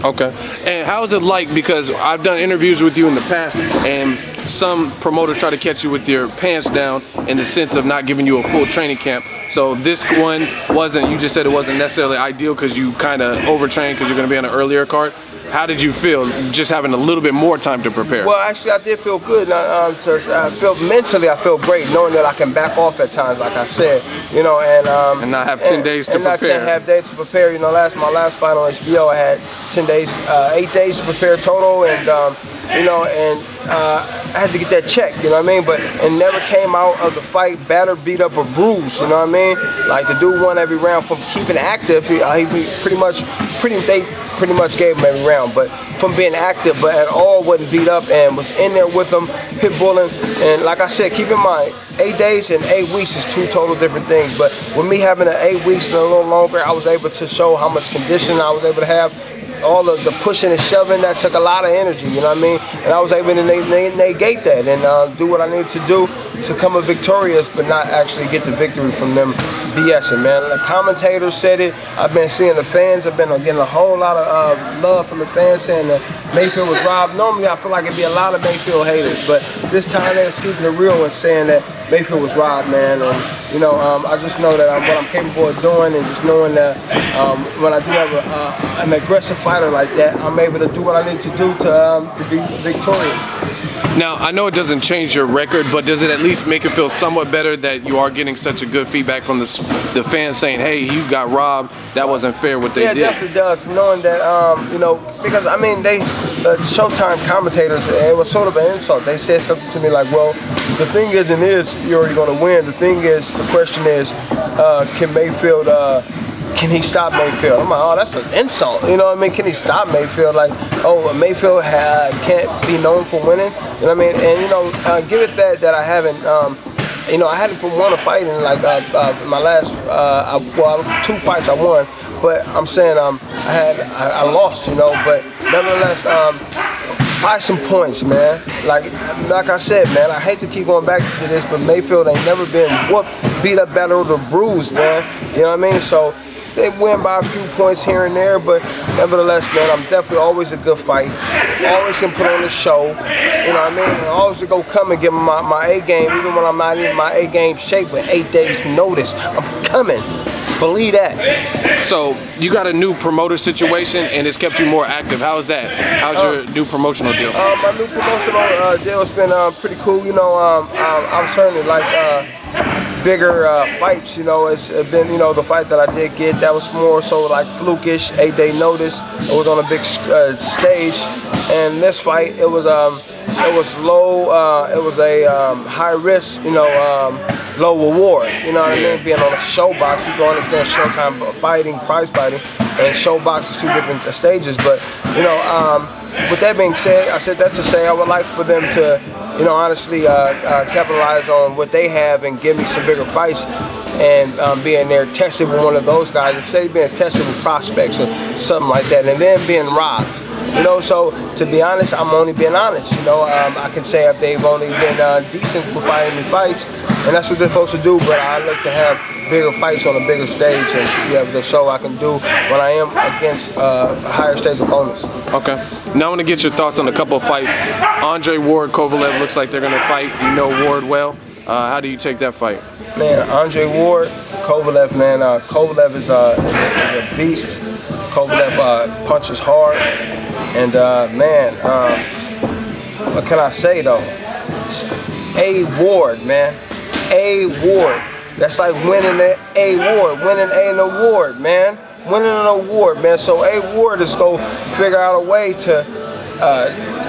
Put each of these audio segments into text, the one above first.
Okay. And how is it like, because I've done interviews with you in the past, and some promoters try to catch you with your pants down in the sense of not giving you a full training camp. So this one wasn't, you just said it wasn't necessarily ideal because you kind of overtrained because you're going to be on an earlier card. How did you feel just having a little bit more time to prepare? Well, actually, I did feel good. I feel mentally, I feel great knowing that I can back off at times, like I said, you know, and not have 10 days to prepare. And not have days to prepare. You know, my last fight on HBO, I had 10 days, 8 days to prepare total, and you know, and I had to get that checked, you know what I mean? But it never came out of the fight battered, beat up, or bruised, you know what I mean? Like the dude won every round from keeping active. They pretty much gave him every round, but from being active, but at all wasn't beat up and was in there with them, pit bulling. And like I said, keep in mind, 8 days and 8 weeks is two total different things. But with me having an 8 weeks and a little longer, I was able to show how much condition I was able to have. All of the pushing and shoving, that took a lot of energy, you know what I mean? And I was able to negate that and do what I needed to do to come up victorious, but not actually get the victory from them BSing, man. The commentators said it. I've been seeing the fans. I've been getting a whole lot of love from the fans saying that Mayfield was robbed. Normally, I feel like it'd be a lot of Mayfield haters, but this time they're keeping it real and saying that Mayfield was robbed, man. And you know, I just know that what I'm capable of doing, and just knowing that when I do have an aggressive fighter like that, I'm able to do what I need to do to be victorious. Now, I know it doesn't change your record, but does it at least make it feel somewhat better that you are getting such a good feedback from the fans saying, hey, you got robbed, that wasn't fair what they did? Yeah, it definitely does, knowing that, you know, because, I mean, the Showtime commentators, it was sort of an insult. They said something to me like, well, the thing isn't you're already going to win. The question is, can Mayfield, can he stop Mayfield? I'm like, oh, that's an insult. You know what I mean? Can he stop Mayfield? Like, oh, Mayfield can't be known for winning. You know what I mean? And, you know, give it that I haven't, you know, I hadn't won a fight in like my last, well, 2 fights I won. But I'm saying I lost, you know. But nevertheless, by some points, man. Like I said, man, I hate to keep going back to this, but Mayfield ain't never been whooped, beat up, battered, or bruised, man. You know what I mean? So they win by a few points here and there, but nevertheless, man, I'm definitely always a good fight. Always can put on a show, you know what I mean? And always to go come and give them my A game, even when I'm not in my A game shape with 8 days notice. I'm coming. Believe that. So you got a new promoter situation, and it's kept you more active. How's that? How's your new promotional deal? My new promotional deal has been pretty cool. You know, I'm certainly like bigger fights. You know, it's been, you know, the fight that I did get, that was more so like flukish, 8 day notice. It was on a big stage, and this fight it was low. It was a high risk, you know, low reward. You know what I mean? Being on a show box, you can understand Showtime fighting, prize fighting, and show box is 2 different stages. But you know, with that being said, I said that to say I would like for them to, you know, honestly capitalize on what they have and give me some bigger fights, and being there tested with one of those guys, instead of being tested with prospects or something like that, and then being robbed. You know, so to be honest, I'm only being honest. You know, I can say if they've only been decent for fighting me fights, and that's what they're supposed to do. But I look to have bigger fights on a bigger stage and be able to show I can do when I am against higher stage opponents. Okay. Now I want to get your thoughts on a couple of fights. Andre Ward, Kovalev looks like they're going to fight. You know Ward well. How do you take that fight? Man, Andre Ward, Kovalev, man. Kovalev is a beast. Kovalev punches hard. And man, what can I say though? A Ward, man. A Ward. That's like winning an award, winning an award, man. Winning an award, man. So A Ward is go figure out a way to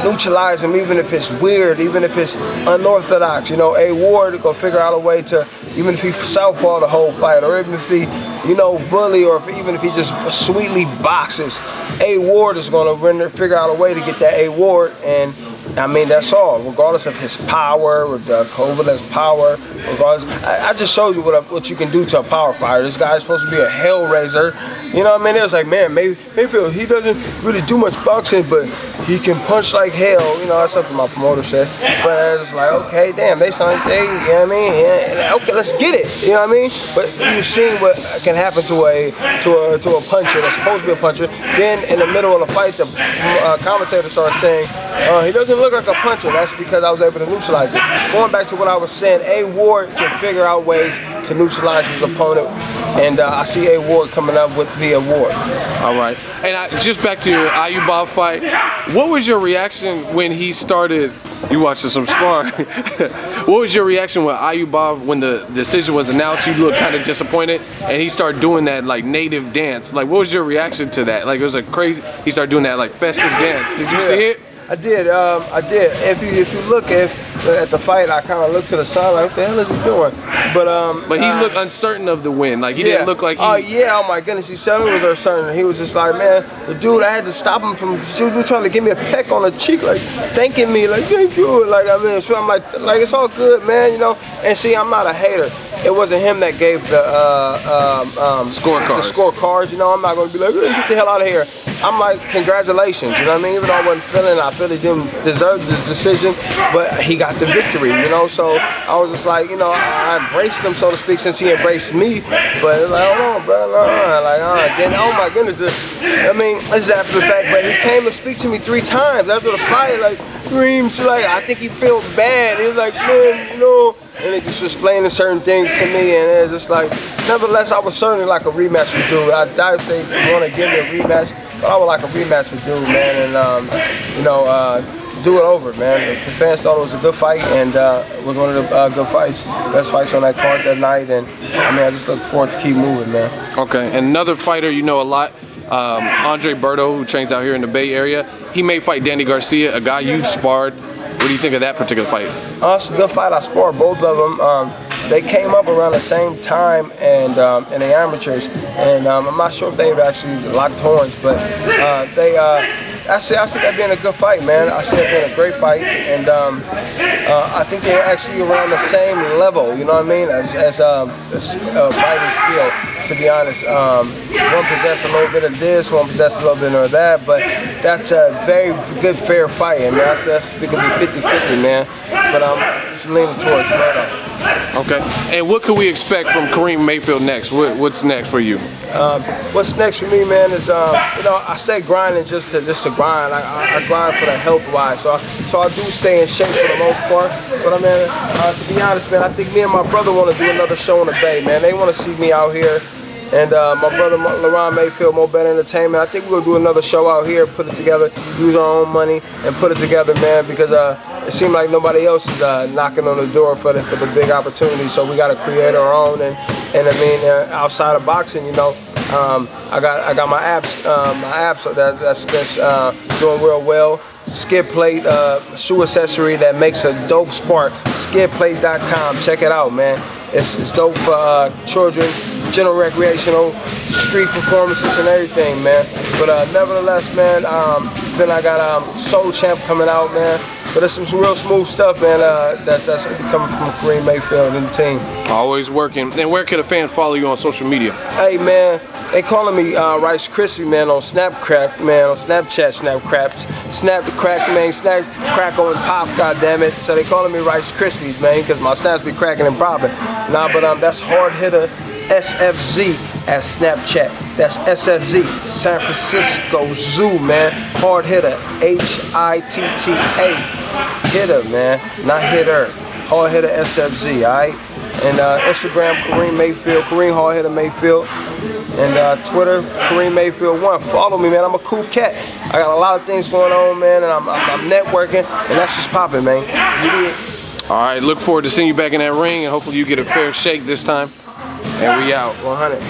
neutralize him, even if it's weird, even if it's unorthodox. You know, A Ward go figure out a way to, even if he southpaw the whole fight, or even if he, you know, bully, or even if he just sweetly boxes, A Ward is going to figure out a way to get that A Ward and I mean, that's all. Regardless of his power, with Kovalev's power, regardless, I just showed you what you can do to a power fighter. This guy's supposed to be a hellraiser. You know what I mean? It was like, man, Mayfield, he doesn't really do much boxing, but he can punch like hell. You know, that's something my promoter said. But I was like, okay, damn, they sound like they, you know what I mean? Yeah, okay, let's get it. You know what I mean? But you've seen what can happen to a puncher that's supposed to be a puncher. Then in the middle of the fight, the commentator starts saying, he doesn't look like a puncher. That's because I was able to neutralize it. Going back to what I was saying, A. Ward can figure out ways to neutralize his opponent. And I see A. Ward coming up with the award. All right. And just back to your Ayubov fight, what was your reaction when he started? You watching some sparring. What was your reaction with Ayubov when the decision was announced? You looked kind of disappointed, and he started doing that like native dance. Like, what was your reaction to that? Like, it was a crazy. He started doing that like festive dance. Did you see it? I did. I did. If you look at the fight, I kind of looked to the side like, what the hell is he doing? But he looked uncertain of the win. Like, he didn't look like he... Oh, yeah. Oh, my goodness. He certainly was uncertain. He was just like, man, the dude, I had to stop him from... He was trying to give me a peck on the cheek, like, thanking me, like, thank you. Like, I mean, so I'm like, it's all good, man, you know? And see, I'm not a hater. It wasn't him that gave the scorecards, you know? I'm not going to be like, hey, get the hell out of here. I'm like, congratulations, you know what I mean? Even though I wasn't feeling, I feel he didn't deserve the decision, but he got the victory, you know? So I was just like, you know, I embraced him, so to speak, since he embraced me. But it's like, hold on, bro, then, oh my goodness, I mean, this is after the fact, but he came to speak to me 3 times after the fight, like, screams, like, I think he felt bad. He was like, man, you know, and it just was explaining certain things to me, and it was just like, nevertheless, I was certainly like a rematch with Dude. I doubt if they want to give me a rematch, but I would like a rematch with Dude, man, and, you know, do it over, man. The fans thought it was a good fight, and it was one of the good fights, best fights on that card that night, and, I mean, I just look forward to keep moving, man. Okay, and another fighter you know a lot, Andre Berto, who trains out here in the Bay Area, he may fight Danny Garcia, a guy you've sparred. What do you think of that particular fight? It's a good fight. I sparred both of them. They came up around the same time and in the amateurs, and I'm not sure if they've actually locked horns, but I see that being a good fight, man. I see it being a great fight, and I think they're actually around the same level, you know what I mean, as fighting skill, to be honest. One possesses a little bit of this, one possesses a little bit of that, but that's a very good, fair fight, and that's it could be 50-50, man. But I'm just leaning towards that. Okay. And what can we expect from Kareem Mayfield next? What's next for you? What's next for me, man, is you know, I stay grinding just to grind. I grind for the health-wise, so I do stay in shape for the most part. But I mean, to be honest, man, I think me and my brother want to do another show in the Bay, man. They want to see me out here. And my brother, LaRon Mayfield, Mo Better Entertainment, I think we're going to do another show out here, put it together, use our own money, and put it together, man, because it seemed like nobody else is knocking on the door for the big opportunity, so we got to create our own. And I mean, outside of boxing, you know, I got my apps that's doing real well. Skid Plate, shoe accessory that makes a dope spark. Skidplate.com, check it out, man. It's dope for children, general recreational, street performances and everything, man. But nevertheless, man, then I got Soul Champ coming out, man. But there's some real smooth stuff, man, that's coming from Kareem Mayfield and the team. Always working. And where can the fans follow you on social media? Hey, man, they calling me Rice Krispie, man, on Snapcrack, man, on Snapchat, Snap the crack, man, Snap crackle and pop, goddammit. So they calling me Rice Krispies, man, because my snaps be cracking and popping. Nah, but that's Hard Hitter SFZ at Snapchat. That's SFZ, San Francisco Zoo, man. Hard Hitter, HITTA. Hitter, man, not hitter. Hard Hitter SFZ, alright? And Instagram, Kareem Mayfield, Kareem Hard Hitter Mayfield. And Twitter, Kareem Mayfield 1. Follow me, man. I'm a cool cat. I got a lot of things going on, man, and I'm networking, and that's just popping, man. All right, look forward to seeing you back in that ring, and hopefully you get a fair shake this time. And we out. 100.